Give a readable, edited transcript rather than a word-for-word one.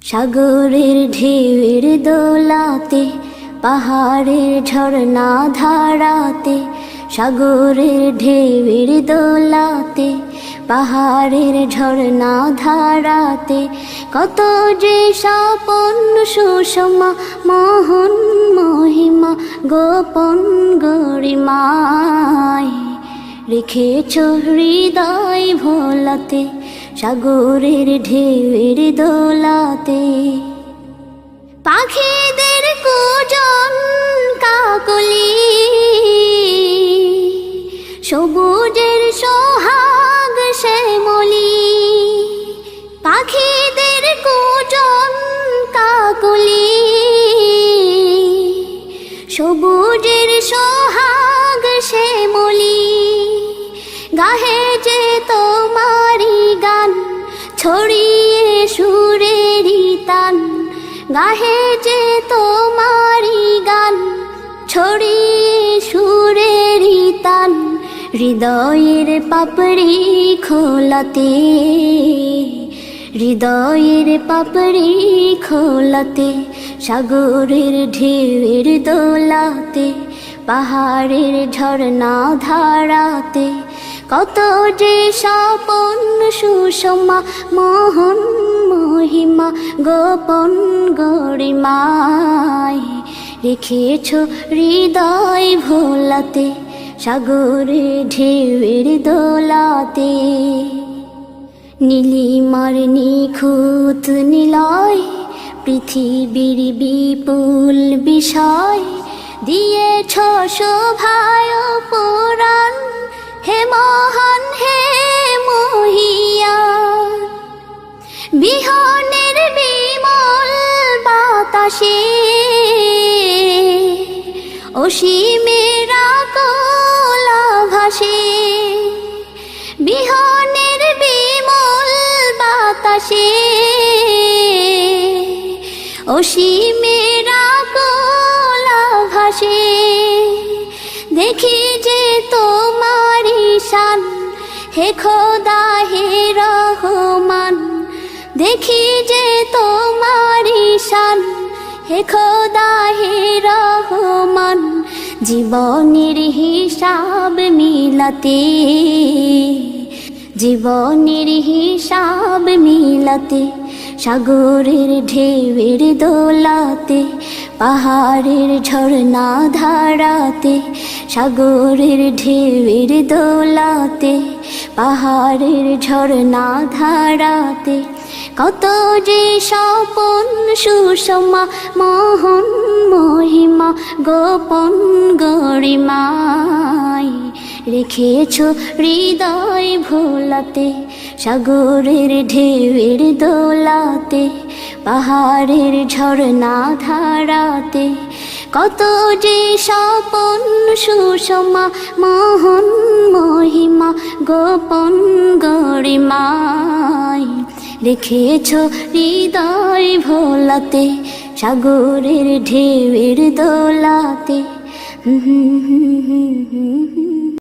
সাগরের ঢেউয়ের দোলাতে, পাহাড়ের ঝর্ণা ধারাতে, সাগরের ঢেউয়ের দোলাতে, পাহাড়ের ঝর্ণা ধারাতে, কত যে স্বপন সুষমা মোহন মহিমা গোপন গরিমায় রেখেছ হৃদয় ভোলাতে, সাগরের ঢেউয়ের দোলাতে। পাখিদের কুজন কাকলি, সবুজের সোহাগ শ্যামলি, পাখিদের কুজন কাকলি, সবুজের সোহাগ শ্যামলি, গাহে যে তোমারি গান ছড়িয়ে সুরেরি তান, গাহে যে তোমারি গান ছড়িয়ে সুরেরি তান, হৃদয়ের পাপড়ি খোলাতে, হৃদয়ের পাপড়ি খোলাতে, সাগরের ঢেউয়ের দোলাতে, পাহাড়ের ঝর্ণা ধারাতে, কত যে স্বপন সুষমা মোহন মহিমা গোপন গরিমায় রেখেছ হৃদয় ভোলাতে, সাগরের ঢেউয়ের দোলাতে। নীলিমার নিখুঁত নিলয়, পৃথিবীর বিপুল বিষয়, দিয়েছ শোভায় পুরাণ, হে মহান হে মহিয়ান। বিহনের বিমল বাতাসে, অসীমের আকুল ভাসে, বিহনের বিমল বাতাসে, অসীমের আকুল ভাসে, দেখি যে তোমারি শান, হে খোদা হে রহমান, দেখি যে তোমারি শান, হে খোদা হে রহমান, জীবনের হিসাব মিলাতে, জীবনের হিসাব মিলাতে, সাগরের ঢেউয়ের দোলাতে, পাহাড়ের ঝর্ণা ধারাতে, সাগরের ঢেউয়ের দোলাতে, পাহাড়ের ঝর্ণা ধারাতে, কত যে স্বপন সুষমা মোহন মহিমা গোপন গরিমায় রেখেছ হৃদয় ভোলাতে, সাগরের ঢেউয়ের দোলাতে, পাহাড়ের ঝর্ণা ধারাতে, কত যে স্বপন সুষমা মোহন মহিমা গোপন গরিমায় রেখেছ হৃদয় ভোলাতে, সাগরের ঢেউয়ের দোলাতে।